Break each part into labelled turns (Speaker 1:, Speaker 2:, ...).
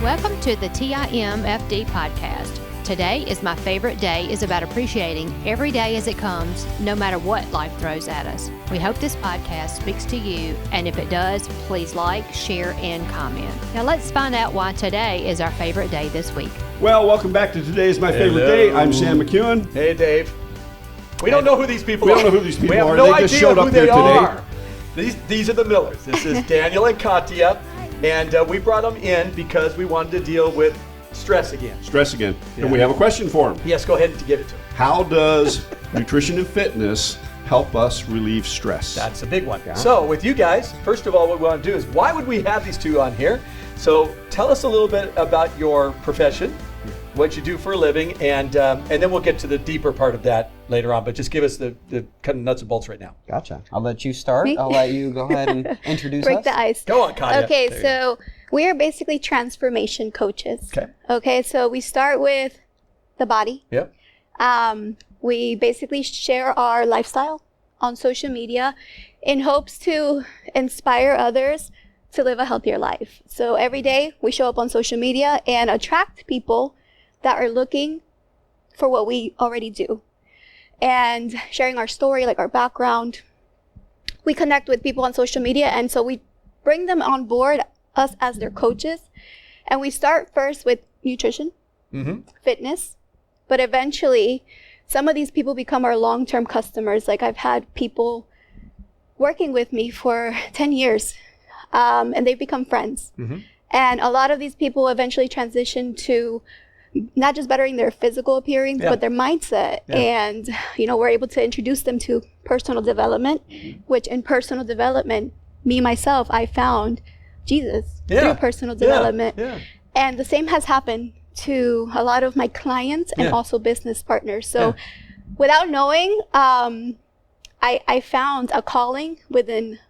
Speaker 1: Welcome to the TIMFD podcast. Today is my favorite day is about appreciating every day as it comes, no matter what life throws at us. We hope this podcast speaks to you, and if it does, please like, share, and comment. Now let's find out why today is our favorite day this week.
Speaker 2: Well, welcome back to Today's My Favorite Day. I'm Sam McKeown.
Speaker 3: Hey, Dave. We don't know who these people are.
Speaker 2: We don't know who these people are.
Speaker 3: We have no
Speaker 2: they just
Speaker 3: idea
Speaker 2: showed
Speaker 3: who
Speaker 2: up here
Speaker 3: they are.
Speaker 2: today.
Speaker 3: These are the Millers. This is Daniel and Katia, and we brought them in because we wanted to deal with stress again.
Speaker 2: Yeah. And we have a question for them.
Speaker 3: Yes, go ahead and give it to them.
Speaker 2: How does nutrition and fitness help us relieve stress?
Speaker 3: That's a big one. Yeah. So with you guys, first of all, what we want to do is, why would we have these two on here? So tell us a little bit about your profession, what you do for a living, and then we'll get to the deeper part of that later on. But just give us the kind of nuts and bolts right now.
Speaker 4: Gotcha. I'll let you start.
Speaker 5: Me?
Speaker 4: I'll let you go ahead and introduce
Speaker 5: Break
Speaker 4: us.
Speaker 5: the ice.
Speaker 3: Go on, Katia.
Speaker 5: Okay, so we are basically transformation coaches. Okay, so we start with the body.
Speaker 3: Yep.
Speaker 5: We basically share our lifestyle on social media in hopes to inspire others to live a healthier life. So every day we show up on social media and attract people that are looking for what we already do, and sharing our story, like our background. We connect with people on social media, and so we bring them on board, us as their coaches, and we start first with nutrition, fitness, but eventually some of these people become our long-term customers. Like, I've had people working with me for 10 years, and they've become friends. And a lot of these people eventually transition to not just bettering their physical appearance, but their mindset. And, we're able to introduce them to personal development, which in personal development, myself, I found Jesus through personal development. And the same has happened to a lot of my clients and also business partners. So without knowing, I found a calling within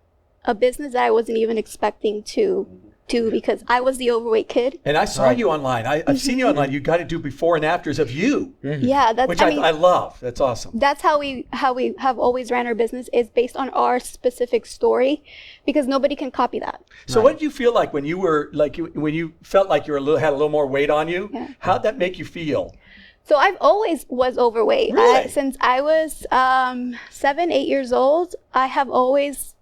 Speaker 5: a business that I wasn't even expecting to do, because I was the overweight kid.
Speaker 3: And I saw you online. I've seen you online. You got to do before and afters of you.
Speaker 5: Yeah, that's
Speaker 3: which I love. That's awesome.
Speaker 5: That's how we have always ran our business, is based on our specific story, because nobody can copy that.
Speaker 3: So what did you feel like when you were when you felt like you were had a little more weight on you? How'd that make you feel?
Speaker 5: So I've always was overweight.
Speaker 3: Really?
Speaker 5: Since I was 7, 8 years old, I have always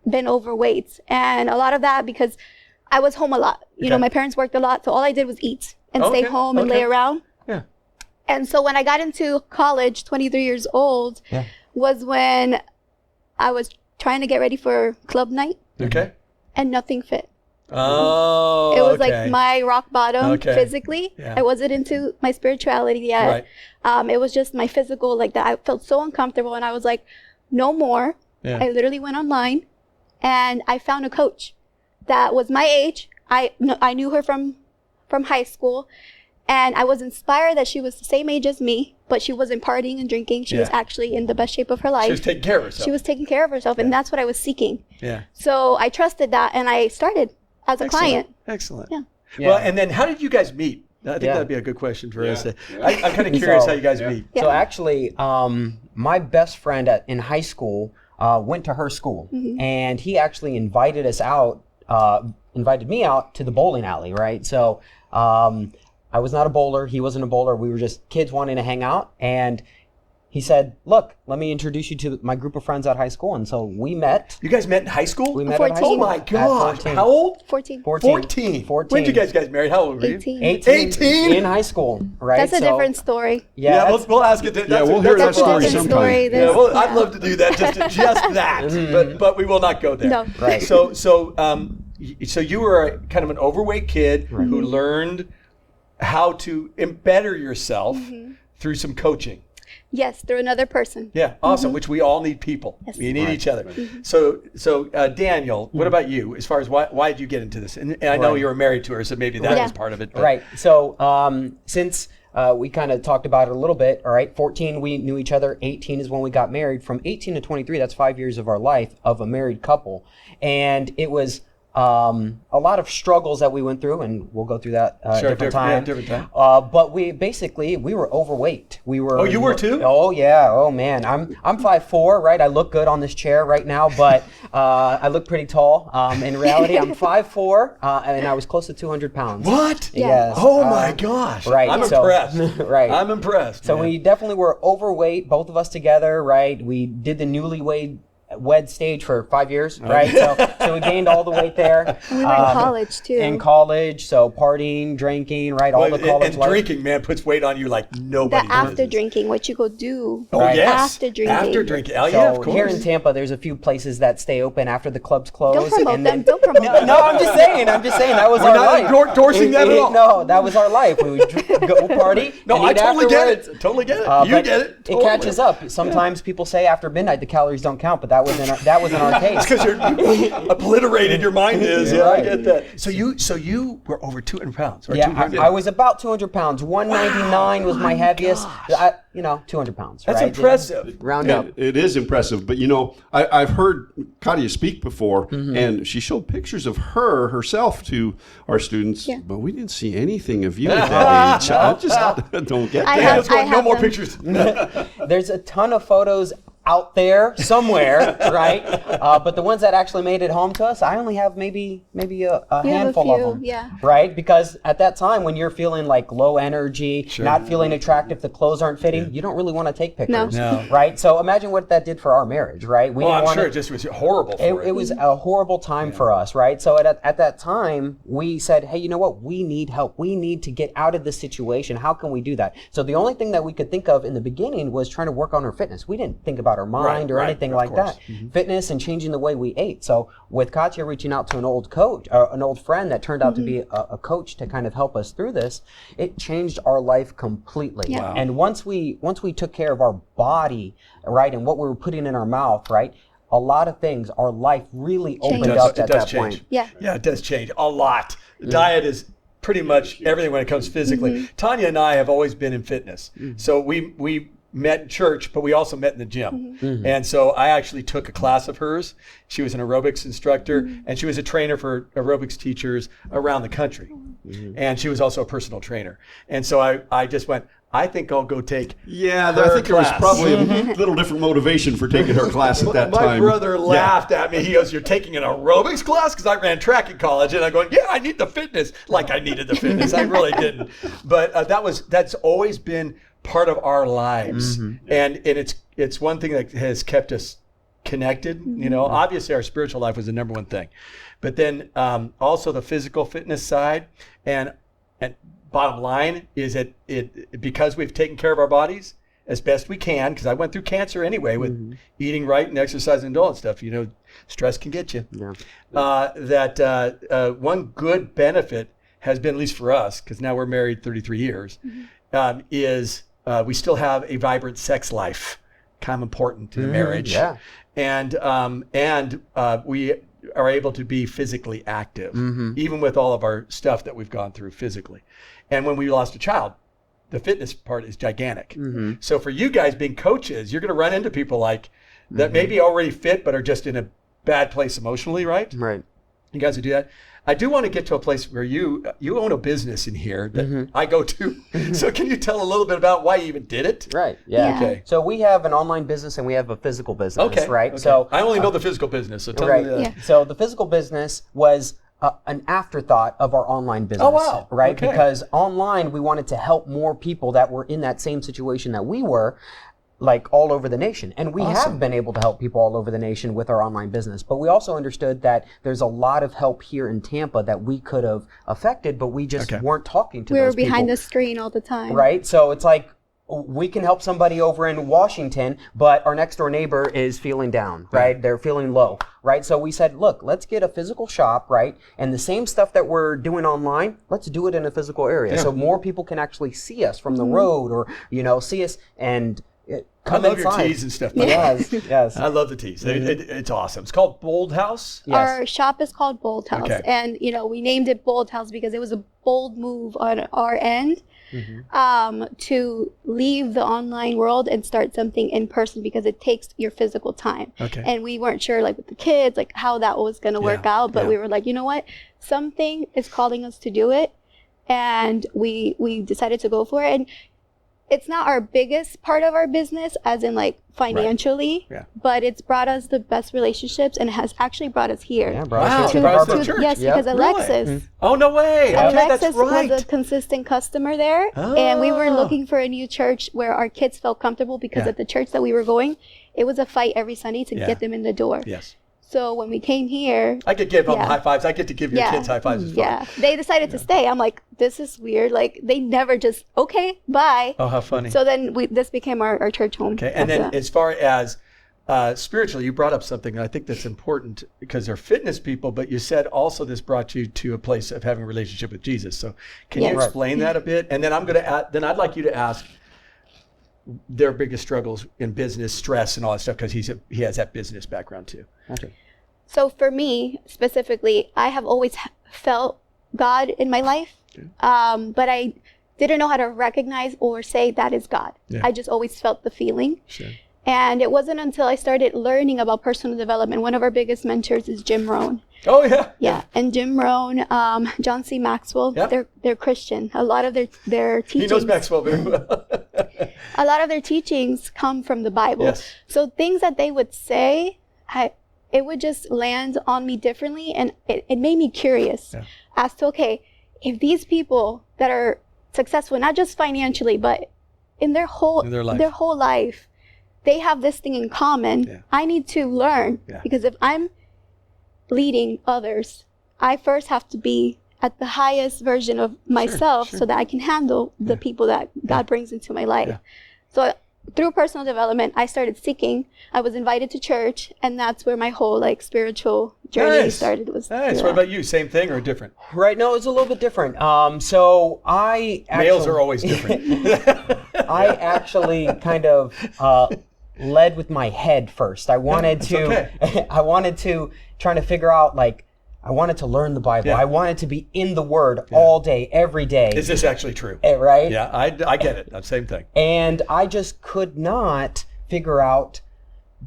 Speaker 5: been overweight, and a lot of that because I was home a lot. My parents worked a lot, so all I did was eat and stay home and lay around. Yeah. And so when I got into college, 23 years old, was when I was trying to get ready for club night. Okay. And nothing fit.
Speaker 3: Oh,
Speaker 5: it was like my rock bottom physically. I wasn't into my spirituality yet. Right. It was just my physical, like that. I felt so uncomfortable, and I was like, no more. I literally went online and I found a coach that was my age. I knew her from high school, and I was inspired that she was the same age as me, but she wasn't partying and drinking. She was actually in the best shape of her life.
Speaker 3: She was taking care of herself.
Speaker 5: She was taking care of herself, and that's what I was seeking. Yeah. So I trusted that, and I started as a client.
Speaker 3: Excellent. Yeah. Well, and then how did you guys meet? I think that'd be a good question for us. I'm kind of curious how you guys meet.
Speaker 4: So actually, my best friend in high school went to her school, and he actually invited me out to the bowling alley, right? So I was not a bowler. He wasn't a bowler. We were just kids wanting to hang out. And he said, look, let me introduce you to my group of friends at high school. And so we met.
Speaker 3: You guys met in high school?
Speaker 4: We met at high school.
Speaker 3: Oh, my gosh. How old?
Speaker 5: 14.
Speaker 3: 14. When did you guys get married? How old were you?
Speaker 5: 18.
Speaker 4: In high school, right?
Speaker 5: That's a different story.
Speaker 3: Yeah, we'll ask it.
Speaker 2: We'll hear that story sometime.
Speaker 3: I'd love to do that, just that. But we will not go there.
Speaker 5: No.
Speaker 3: Right. So you were kind of an overweight kid who learned how to better yourself through some coaching.
Speaker 5: Yes, through another person.
Speaker 3: Yeah, awesome. Which we all need people. Yes. We need each other. So Daniel, what about you? As far as why did you get into this? And I know you were married to her, so maybe that was part of it. But.
Speaker 4: Right. So since we kind of talked about it a little bit, all right, 14 we knew each other, 18 is when we got married. From 18 to 23, that's 5 years of our life of a married couple. And it was a lot of struggles that we went through, and we'll go through that different time. But we were overweight. We were.
Speaker 3: Oh, you were too?
Speaker 4: Oh yeah. Oh man, I'm 5'4", right? I look good on this chair right now, but I look pretty tall. In reality, I'm 5'4", and I was close to 200 pounds.
Speaker 3: What?
Speaker 4: Yes.
Speaker 3: Oh my gosh.
Speaker 4: Right.
Speaker 3: I'm impressed.
Speaker 4: Right.
Speaker 3: I'm impressed.
Speaker 4: So we definitely were overweight, both of us together, right? We did the newlywed stage for 5 years, right? So we gained all the weight there.
Speaker 5: We were in college too.
Speaker 4: In college, so partying, drinking, right? All the college
Speaker 3: and
Speaker 4: life.
Speaker 3: drinking, man, puts weight on you like nobody.
Speaker 5: The after drinking, what you go do.
Speaker 3: Oh yes.
Speaker 5: After drinking.
Speaker 3: After drinking. Oh
Speaker 4: So
Speaker 3: yeah, of course.
Speaker 4: here in Tampa, there's a few places that stay open after the clubs close.
Speaker 5: Don't promote
Speaker 4: and
Speaker 5: them. Don't promote them.
Speaker 4: No, I'm just saying. That was
Speaker 3: We're
Speaker 4: our
Speaker 3: not
Speaker 4: life.
Speaker 3: endorsing that at all.
Speaker 4: No, that was our life. We would go party.
Speaker 3: No,
Speaker 4: and
Speaker 3: I
Speaker 4: eat
Speaker 3: totally get
Speaker 4: afterwards.
Speaker 3: it. Totally get it. You
Speaker 4: But
Speaker 3: get it. Totally.
Speaker 4: It catches up. Sometimes people say after midnight the calories don't count, but that was in our case.
Speaker 3: Because you're obliterated, your mind is. Yeah,
Speaker 4: Right.
Speaker 3: I get that. So you were over 200 pounds. Or
Speaker 4: Yeah,
Speaker 3: 200.
Speaker 4: I was about 200 pounds. 199 was my heaviest. 200 pounds.
Speaker 3: That's
Speaker 4: right?
Speaker 3: impressive.
Speaker 4: Round up.
Speaker 2: It is impressive, but I've heard Katia speak before, and she showed pictures of herself to our students, but we didn't see anything of you at that age. I just don't get
Speaker 5: I
Speaker 2: that.
Speaker 5: have-
Speaker 3: Let's go. No
Speaker 5: have
Speaker 3: more
Speaker 5: them.
Speaker 3: pictures.
Speaker 4: There's a ton of photos out there somewhere, right? But the ones that actually made it home to us, I only have maybe a handful
Speaker 5: few,
Speaker 4: of them.
Speaker 5: yeah.
Speaker 4: Right? Because at that time, when you're feeling like low energy, not feeling attractive, the clothes aren't fitting, you don't really want to take pictures.
Speaker 3: No.
Speaker 4: Right? So imagine what that did for our marriage, right? We
Speaker 3: Well,
Speaker 4: didn't
Speaker 3: I'm
Speaker 4: want
Speaker 3: sure
Speaker 4: to-
Speaker 3: it just was horrible for
Speaker 4: It was a horrible time for us, right? So at that time, we said, hey, you know what? We need help. We need to get out of this situation. How can we do that? So the only thing that we could think of in the beginning was trying to work on our fitness. We didn't think about our mind or anything
Speaker 3: of
Speaker 4: like
Speaker 3: course.
Speaker 4: that. Fitness and changing the way we ate. So with Katia reaching out to an old coach, an old friend that turned out to be a coach to kind of help us through this, it changed our life completely.
Speaker 5: Yeah. Wow.
Speaker 4: And once we took care of our body, right, and what we were putting in our mouth, right, a lot of things, our life really opened up at that point.
Speaker 5: Yeah.
Speaker 3: Yeah, it does change a lot. Diet is pretty much everything when it comes physically. Tanya and I have always been in fitness. So we met in church, but we also met in the gym. And so I actually took a class of hers. She was an aerobics instructor, and she was a trainer for aerobics teachers around the country. And she was also a personal trainer. And so I just went, I think I'll go take
Speaker 2: Yeah,
Speaker 3: her
Speaker 2: I think there was
Speaker 3: class.
Speaker 2: probably a little different motivation for taking her class at that
Speaker 3: My
Speaker 2: time.
Speaker 3: brother laughed at me. He goes, "You're taking an aerobics class?" Because I ran track in college, and I'm going, "Yeah, I need the fitness." Like I needed the fitness. I really didn't. But that's always been part of our lives, and it's one thing that has kept us connected. Obviously our spiritual life was the number one thing, but then also the physical fitness side, and bottom line is that because we've taken care of our bodies as best we can, because I went through cancer anyway with eating right and exercising and all that stuff. Stress can get you. That one good benefit has been, at least for us, because now we're married 33 years, is we still have a vibrant sex life, kind of important to the marriage.
Speaker 4: Yeah.
Speaker 3: And we are able to be physically active, even with all of our stuff that we've gone through physically. And when we lost a child, the fitness part is gigantic. So for you guys being coaches, you're going to run into people like that maybe already fit, but are just in a bad place emotionally, right?
Speaker 4: Right.
Speaker 3: You guys would do that. I do want to get to a place where you own a business in here that I go to. So can you tell a little bit about why you even did it?
Speaker 4: Right. Yeah.
Speaker 3: Okay.
Speaker 4: So we have an online business and we have a physical business. Right.
Speaker 3: Okay.
Speaker 4: So
Speaker 3: I only know the physical business, so tell me that.
Speaker 5: Yeah.
Speaker 4: So the physical business was an afterthought of our online business.
Speaker 3: Oh, wow.
Speaker 4: Right.
Speaker 3: Okay.
Speaker 4: Because online we wanted to help more people that were in that same situation that we were, like all over the nation. And we have been able to help people all over the nation with our online business. But we also understood that there's a lot of help here in Tampa that we could have affected, but we just weren't talking to
Speaker 5: We
Speaker 4: those
Speaker 5: were behind
Speaker 4: people.
Speaker 5: the screen all the time.
Speaker 4: Right? So it's like, we can help somebody over in Washington, but our next door neighbor is feeling down, right? They're feeling low, right? So we said, look, let's get a physical shop, right? And the same stuff that we're doing online, let's do it in a physical area. So more people can actually see us from the road or, see us. And come
Speaker 3: I love
Speaker 4: inside.
Speaker 3: your teas and stuff.
Speaker 4: Yes.
Speaker 3: I love the teas. It's awesome. It's called BoldHouse.
Speaker 4: Yes.
Speaker 5: Our shop is called BoldHouse.
Speaker 3: Okay.
Speaker 5: And, we named it BoldHouse because it was a bold move on our end to leave the online world and start something in person because it takes your physical time.
Speaker 3: Okay.
Speaker 5: And we weren't sure, like, with the kids, like, how that was going to work out. But we were like, you know what? Something is calling us to do it. And we decided to go for it. And it's not our biggest part of our business, as in like financially, but it's brought us the best relationships and has actually brought us here.
Speaker 4: Yeah, brought us
Speaker 3: Wow.
Speaker 4: here
Speaker 3: Brought us
Speaker 4: to
Speaker 3: to
Speaker 4: the
Speaker 3: church.
Speaker 5: Yes, because Alexis.
Speaker 3: Oh, no way. Okay,
Speaker 5: Alexis
Speaker 3: that's right.
Speaker 5: was a consistent customer there, and we were looking for a new church where our kids felt comfortable because at the church that we were going, it was a fight every Sunday to get them in the door.
Speaker 3: Yes.
Speaker 5: So when we came here,
Speaker 3: I could give them high fives. I get to give your kids high fives as well.
Speaker 5: Yeah, they decided to stay. I'm like, this is weird. Like, they never just, okay, bye.
Speaker 3: Oh, how funny.
Speaker 5: So then this became our church home.
Speaker 3: Okay, and then as far as spiritually, you brought up something I think that's important because they're fitness people, but you said also this brought you to a place of having a relationship with Jesus. So can you explain that a bit? And then I'd like you to ask their biggest struggles in business, stress, and all that stuff, because he has that business background too.
Speaker 4: Okay.
Speaker 5: So for me specifically, I have always felt God in my life, but I didn't know how to recognize or say that is God.
Speaker 3: Yeah.
Speaker 5: I just always felt the feeling.
Speaker 3: Sure.
Speaker 5: And it wasn't until I started learning about personal development. One of our biggest mentors is Jim Rohn.
Speaker 3: Oh, yeah.
Speaker 5: Yeah, and Jim Rohn, John C. Maxwell, they're Christian. A lot of their teachings.
Speaker 3: He knows Maxwell very well.
Speaker 5: A lot of their teachings come from the Bible.
Speaker 3: Yes.
Speaker 5: So things that they would say, it would just land on me differently, and it made me curious as to, okay, if these people that are successful, not just financially, but in their whole life, they have this thing in common, I need to learn. Because if I'm leading others, I first have to be at the highest version of myself so that I can handle the people that God brings into my life. So through personal development, I started seeking. I was invited to church, and that's where my whole spiritual journey started.
Speaker 3: Nice. What about you? Same thing or different?
Speaker 4: Right. No, it's a little bit different. So I actually,
Speaker 3: males are always different.
Speaker 4: I actually kind of led with my head first. I wanted to trying to figure out I wanted to learn the Bible. I wanted to be in the Word all day, every day.
Speaker 3: Is this actually true?
Speaker 4: Right?
Speaker 3: Yeah, I get it. Same thing.
Speaker 4: And I just could not figure out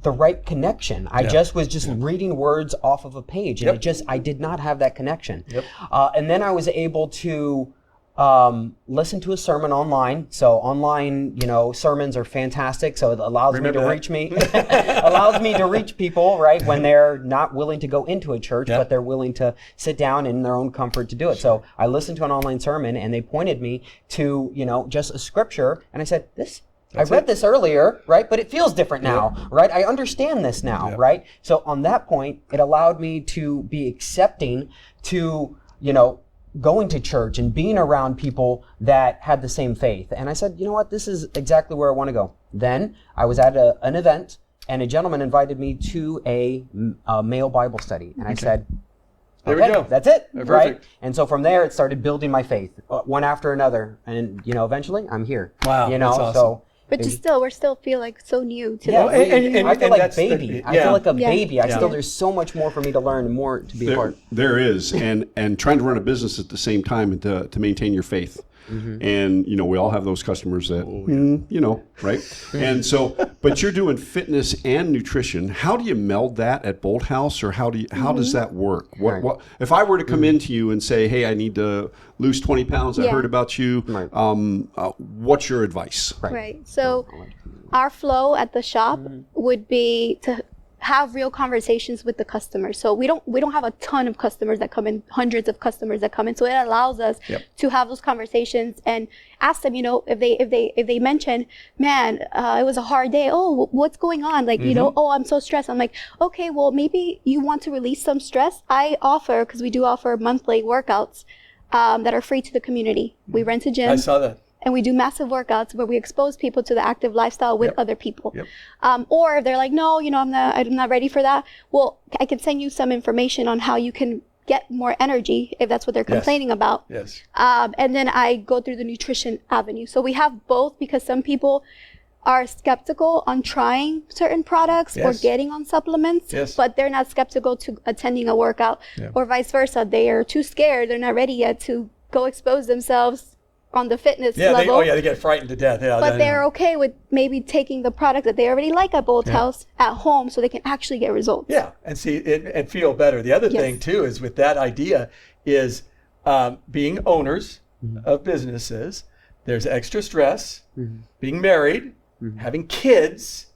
Speaker 4: the right connection. I just was reading words off of a page, and I did not have that connection. And then I was able to listen to a sermon online. So online, sermons are fantastic. So it allows me to reach people, right, when they're not willing to go into a church, but they're willing to sit down in their own comfort to do it. So I listened to an online sermon, and they pointed me to, just a scripture, and I said, I read this earlier, right? But it feels different now, right? I understand this now, right? So on that point, it allowed me to be accepting to, going to church and being around people that had the same faith. And I said, you know what? This is exactly where I want to go. Then I was at an event, and a gentleman invited me to a male Bible study. And I said,
Speaker 3: there we go.
Speaker 4: That's it,
Speaker 3: Perfect.
Speaker 4: right? And so from there, it started building my faith, one after another. And, eventually, I'm here.
Speaker 3: Wow, that's awesome.
Speaker 4: So...
Speaker 5: But we still feel so new to
Speaker 4: yeah,
Speaker 5: this.
Speaker 4: and I feel like baby. I feel like a baby.
Speaker 5: Yeah.
Speaker 4: There's so much more for me to learn and more to be a part.
Speaker 2: There is, and trying to run a business at the same time and to maintain your faith. And we all have those customers that right? And so, but you're doing fitness and nutrition. How do you meld that at BoldHouse, or how does that work? What if I were to come into you and say, hey, I need to lose 20 pounds, I heard about you, what's your advice?
Speaker 5: Right. So our flow at the shop would be to have real conversations with the customers. So we don't have a ton of customers that come in, hundreds of customers that come in. So it allows us to have those conversations and ask them, if they mention, man, it was a hard day. Oh, what's going on? Oh, I'm so stressed. I'm like, okay, well, maybe you want to release some stress. I offer, because we do offer monthly workouts that are free to the community. We rent a gym.
Speaker 3: I saw that.
Speaker 5: And we do massive workouts where we expose people to the active lifestyle with other people. Or if they're like, no, I'm not ready for that. Well, I can send you some information on how you can get more energy if that's what they're complaining about. And then I go through the nutrition avenue. So we have both, because some people are skeptical on trying certain products or getting on supplements, but they're not skeptical to attending a workout or vice versa. They are too scared. They're not ready yet to go expose themselves on the fitness level.
Speaker 3: They get frightened to death. Yeah,
Speaker 5: but they're okay with maybe taking the product that they already like at BoldHouse at home so they can actually get results.
Speaker 3: Yeah, and see and feel better. The other thing too is with that idea is being owners of businesses, there's extra stress, being married, having kids,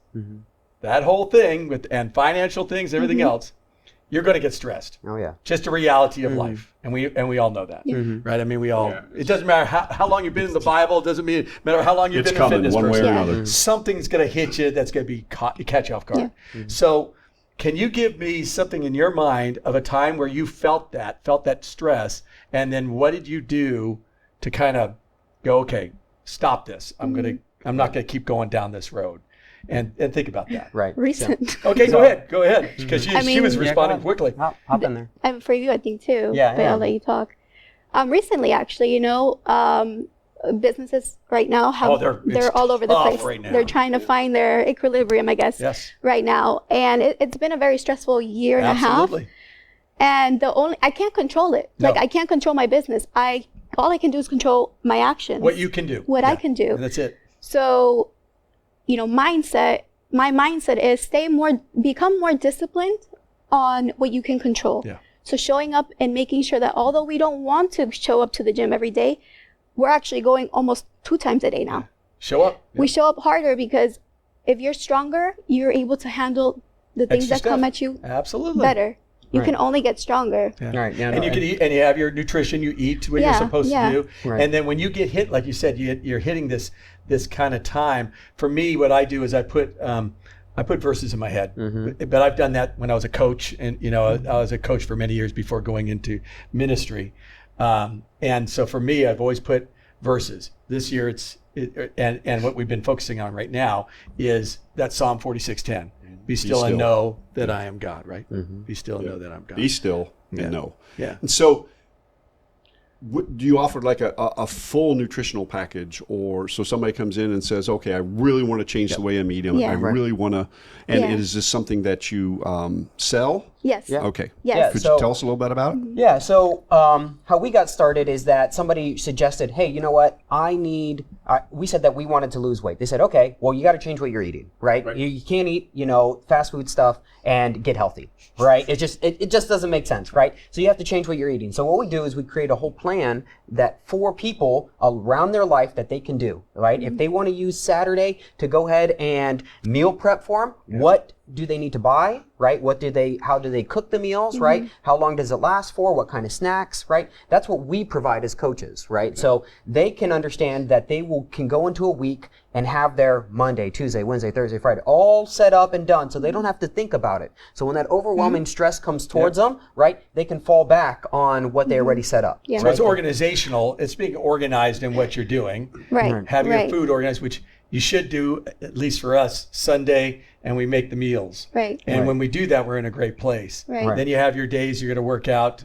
Speaker 3: that whole thing and financial things, everything else, you're going to get stressed.
Speaker 4: Oh yeah.
Speaker 3: Just a reality of life, and we all know that, right? I mean, we all. It doesn't matter how long you've been in the Bible. It doesn't matter how long you've been a fitness
Speaker 2: one
Speaker 3: person.
Speaker 2: way or another.
Speaker 3: Something's going to hit you that's going to be catch you off guard. So, can you give me something in your mind of a time where you felt that stress, and then what did you do to kind of go, okay, stop this. I'm not going to keep going down this road. And think about that.
Speaker 4: Right.
Speaker 5: Recent.
Speaker 3: Okay, go ahead. Because she was responding quickly.
Speaker 4: Hop in there.
Speaker 5: And for you, I think too.
Speaker 4: Yeah.
Speaker 5: But I'll let you talk. Recently, actually, businesses right now they're all over the place.
Speaker 3: Right now.
Speaker 5: They're trying to find their equilibrium, I guess, right now. And it's been a very stressful year and a half. And I can't control it.
Speaker 3: No.
Speaker 5: Like, I can't control my business. All I can do is control my actions.
Speaker 3: What you can do.
Speaker 5: What I can do.
Speaker 3: And that's it.
Speaker 5: So, my mindset is become more disciplined on what you can control.
Speaker 3: Yeah.
Speaker 5: So showing up and making sure that although we don't want to show up to the gym every day, we're actually going almost 2 times a day now.
Speaker 3: Show up.
Speaker 5: We show up harder because if you're stronger, you're able to handle the things that come at you better. You can only get stronger.
Speaker 4: Right. Yeah,
Speaker 3: and you can eat, and you have your nutrition. You eat what you're supposed to do,
Speaker 4: Right.
Speaker 3: and then when you get hit, like you said, you're hitting this kind of time. For me, what I do is I put verses in my head. But I've done that when I was a coach, and I was a coach for many years before going into ministry. And so for me, I've always put verses. This year, and what we've been focusing on right now is that Psalm 46:10. Be still and know that I am God, right? Be still and know that I'm God.
Speaker 2: Be still and know.
Speaker 3: Yeah.
Speaker 2: And so, do you offer like a full nutritional package, or so somebody comes in and says, okay, I really want to change the way I'm eating. I really want to, and is this something that you sell?
Speaker 5: Yes.
Speaker 4: Yeah.
Speaker 2: Okay.
Speaker 5: Yes.
Speaker 2: Could you tell us a little bit about it?
Speaker 4: Yeah, so how we got started is that somebody suggested, hey, you know what, we said that we wanted to lose weight. They said, okay, well, you got to change what you're eating, right? You can't eat, fast food stuff and get healthy, right? It just doesn't make sense, right? So you have to change what you're eating. So what we do is we create a whole plan that for people around their life that they can do, right? If they want to use Saturday to go ahead and meal prep for them, what do they need to buy, right? How do they cook the meals, right? How long does it last for? What kind of snacks, right? That's what we provide as coaches, right? So they can understand that they can go into a week and have their Monday, Tuesday, Wednesday, Thursday, Friday all set up and done, so they don't have to think about it. So when that overwhelming stress comes towards them, right, they can fall back on what they already set up.
Speaker 5: Yeah.
Speaker 3: So it's organizational. It's being organized in what you're doing.
Speaker 5: Right.
Speaker 3: Having your food organized, which you should do, at least for us, Sunday, and we make the meals.
Speaker 5: Right.
Speaker 3: And when we do that, we're in a great place.
Speaker 5: Right.
Speaker 3: Then you have your days you're going to work out.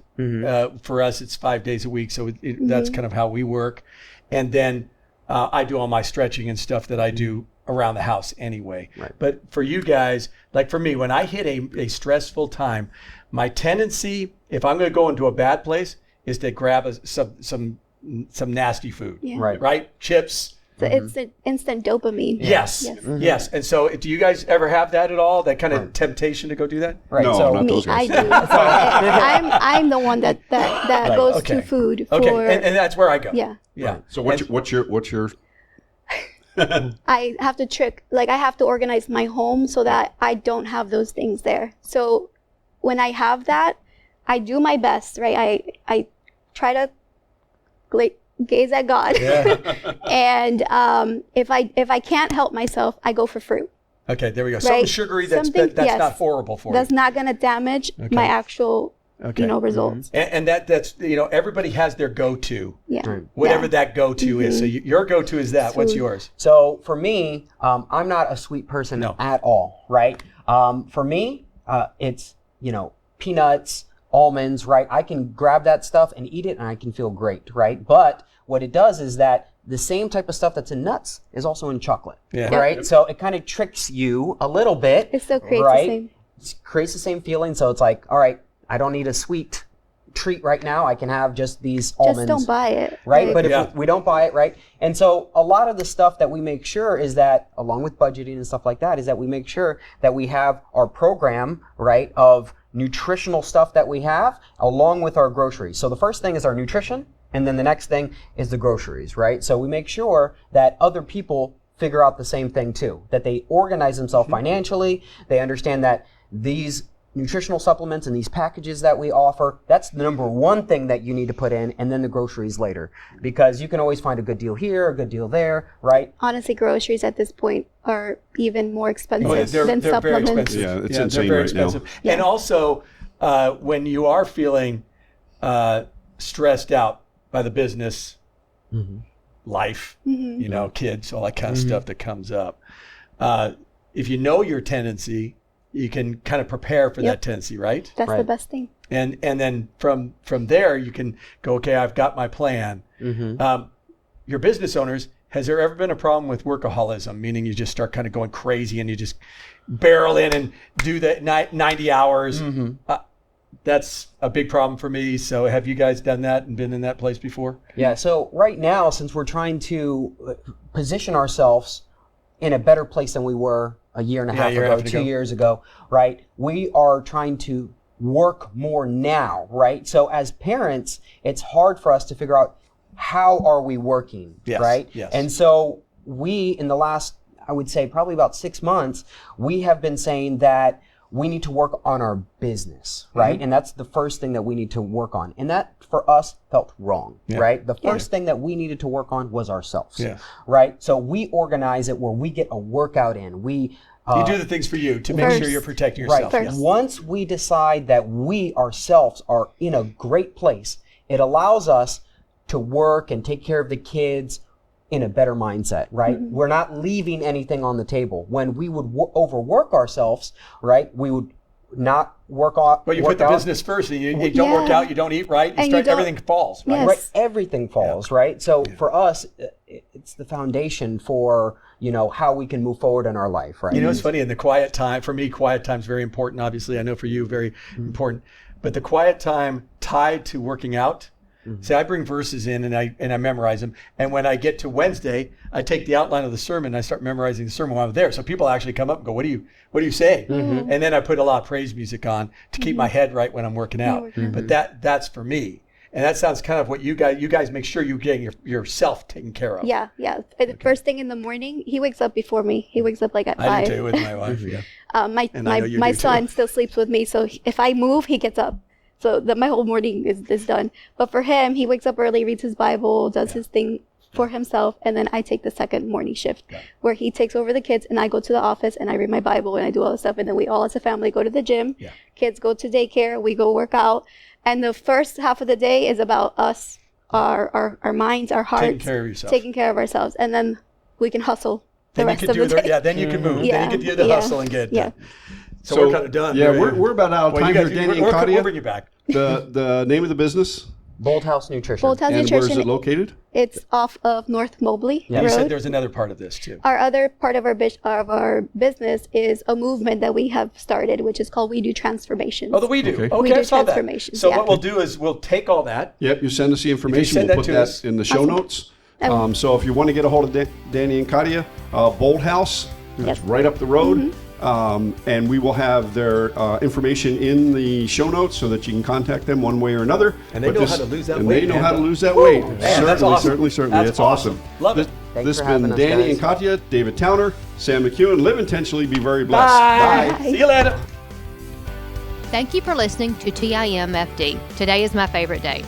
Speaker 3: For us, it's 5 days a week, so that's kind of how we work. And then I do all my stretching and stuff that I do around the house anyway. Right. But for you guys, like for me, when I hit a stressful time, my tendency, if I'm going to go into a bad place, is to grab some nasty food.
Speaker 5: Yeah.
Speaker 3: Right? Chips.
Speaker 5: So it's an instant dopamine.
Speaker 3: Yes. Yes. And so do you guys ever have that at all? That kind of temptation to go do that?
Speaker 4: Right.
Speaker 2: No,
Speaker 4: So
Speaker 2: not those
Speaker 5: I
Speaker 2: guys.
Speaker 5: do. I'm the one that goes to food for.
Speaker 3: Okay. And that's where I go.
Speaker 5: Yeah.
Speaker 3: Yeah.
Speaker 2: So what's your
Speaker 5: I have to I have to organize my home so that I don't have those things there. So when I have that, I do my best, right? I try to gaze at God. And if I can't help myself, I go for fruit.
Speaker 3: Okay, there we go. Something sugary that's not horrible for you.
Speaker 5: That's not going to damage my actual results.
Speaker 3: And that's everybody has their go-to.
Speaker 5: Yeah.
Speaker 3: Whatever that go-to is. So your go-to is that. What's yours?
Speaker 4: So for me, I'm not a sweet person at all, right? For me, it's, peanuts, almonds, right? I can grab that stuff and eat it and I can feel great, right? But what it does is that the same type of stuff that's in nuts is also in chocolate,
Speaker 3: Yeah.
Speaker 4: right? So it kind of tricks you a little bit.
Speaker 5: It still creates
Speaker 4: right?
Speaker 5: the same.
Speaker 4: It creates the same feeling. So it's like, all right, I don't need a sweet treat right now. I can have just these almonds.
Speaker 5: Just don't buy it.
Speaker 4: Right?
Speaker 5: Like,
Speaker 4: But
Speaker 3: Yeah.
Speaker 4: if we don't buy it, right? And so a lot of the stuff that we make sure is that, along with budgeting and stuff like that, is that we make sure that we have our program, right, of nutritional stuff that we have along with our groceries. So the first thing is our nutrition, and then the next thing is the groceries, right? So we make sure that other people figure out the same thing too, that they organize themselves financially, they understand that these nutritional supplements and these packages that we offer, that's the number one thing that you need to put in, and then the groceries later. Because you can always find a good deal here, a good deal there, right?
Speaker 5: Honestly, groceries at this point are even more expensive
Speaker 3: They're
Speaker 5: than
Speaker 3: very
Speaker 5: supplements.
Speaker 3: expensive.
Speaker 2: Yeah, it's
Speaker 3: they're
Speaker 2: insane
Speaker 3: very
Speaker 2: right now.
Speaker 3: expensive. And also, when you are feeling stressed out by the business life, you know, kids, all that kind of stuff that comes up, if you know your tendency, you can kind of prepare for that tendency, right?
Speaker 5: That's the
Speaker 4: Right.
Speaker 5: best thing.
Speaker 3: And then from there, you can go, okay, I've got my plan. Your business owners, has there ever been a problem with workaholism, meaning you just start kind of going crazy and you just barrel in and do that 90 hours? That's a big problem for me. So have you guys done that and been in that place before?
Speaker 4: Yeah, so right now, since we're trying to position ourselves in a better place than we were a year and a half ago, 2 years ago, right? We are trying to work more now, right? So as parents, it's hard for us to figure out how are we working, right?
Speaker 3: Yes.
Speaker 4: And so we, in the last, I would say probably about 6 months, we have been saying that we need to work on our business, right? And that's the first thing that we need to work on. And that, for us, felt wrong, right? The first thing that we needed to work on was ourselves, right? So we organize it where we get a workout in. We
Speaker 3: you do the things for you to make sure you're protecting yourself.
Speaker 4: Right.
Speaker 3: Yes.
Speaker 4: Once we decide that we ourselves are in a great place, it allows us to work and take care of the kids in a better mindset, right? We're not leaving anything on the table. When we would overwork ourselves, right, we would not work on.
Speaker 3: But you put the business first, and you don't work out, you don't eat right, everything falls, right?
Speaker 5: Yes.
Speaker 4: Right, everything falls, right? So for us, it's the foundation for, you know, how we can move forward in our life, right?
Speaker 3: You know, it's funny, in the quiet time, for me, quiet time is very important. Obviously, I know for you, very important. But the quiet time tied to working out, see, I bring verses in and I memorize them. And when I get to Wednesday, I take the outline of the sermon and I start memorizing the sermon while I'm there. So people actually come up and go, what do you say? And then I put a lot of praise music on to keep my head right when I'm working out. But that's for me. And that sounds kind of what you guys make sure you're getting yourself taken care of.
Speaker 5: Yeah. The first thing in the morning, he wakes up before me. He wakes up like at 5.
Speaker 3: I do too with my wife,
Speaker 5: My son still sleeps with me, so if I move, he gets up. So that my whole morning is done. But for him, he wakes up early, reads his Bible, does his thing for himself, and then I take the second morning shift where he takes over the kids and I go to the office and I read my Bible and I do all this stuff, and then we all as a family go to the gym. Kids go to daycare, we go work out, and the first half of the day is about us, our minds, our hearts, taking care of ourselves, and then we can hustle the rest of the day.
Speaker 3: Then you can move. Then you can do the hustle and get it done. So we're kind of done.
Speaker 2: Yeah, we're about out of time here, Danny and Katia.
Speaker 3: We'll bring you back.
Speaker 2: The name of the business?
Speaker 4: BoldHouse Nutrition.
Speaker 5: BoldHouse
Speaker 2: And
Speaker 5: Nutrition.
Speaker 2: where is it located?
Speaker 5: It's off of North Mobley
Speaker 3: You
Speaker 5: Road.
Speaker 3: said there's another part of this too.
Speaker 5: Our other part of our business is a movement that we have started, which is called We Do Transformations.
Speaker 3: Oh, the We Do.
Speaker 2: Okay.
Speaker 5: We do
Speaker 3: I saw that.
Speaker 5: transformations,
Speaker 3: So
Speaker 5: yeah.
Speaker 3: what we'll do is we'll take all that.
Speaker 2: Yep, you send us the information.
Speaker 3: send
Speaker 2: We'll
Speaker 3: that
Speaker 2: put
Speaker 3: to
Speaker 2: that
Speaker 3: us.
Speaker 2: in the show
Speaker 5: Awesome.
Speaker 2: notes. So if you want to get a hold of Danny and Katia, BoldHouse, that's right up the road. And we will have their information in the show notes so that you can contact them one way or another.
Speaker 3: And they know how to lose that weight.
Speaker 2: They know how to lose that weight.
Speaker 3: Man, that's awesome.
Speaker 2: Certainly.
Speaker 3: That's
Speaker 2: It's awesome.
Speaker 3: Love it.
Speaker 4: Thanks
Speaker 2: This
Speaker 4: for
Speaker 2: has been
Speaker 4: having us,
Speaker 2: Danny
Speaker 4: guys.
Speaker 2: and Katia, David Towner, Sam McKeown. Live intentionally, be very blessed.
Speaker 3: Bye. See you later.
Speaker 1: Thank you for listening to TIMFD. Today is my favorite day.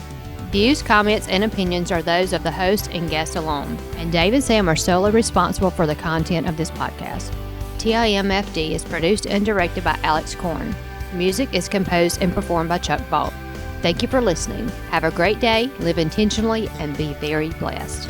Speaker 1: Views, comments, and opinions are those of the host and guest alone, and Dave and Sam are solely responsible for the content of this podcast. TIMFD is produced and directed by Alex Korn. Music is composed and performed by Chuck Ball. Thank you for listening. Have a great day, live intentionally, and be very blessed.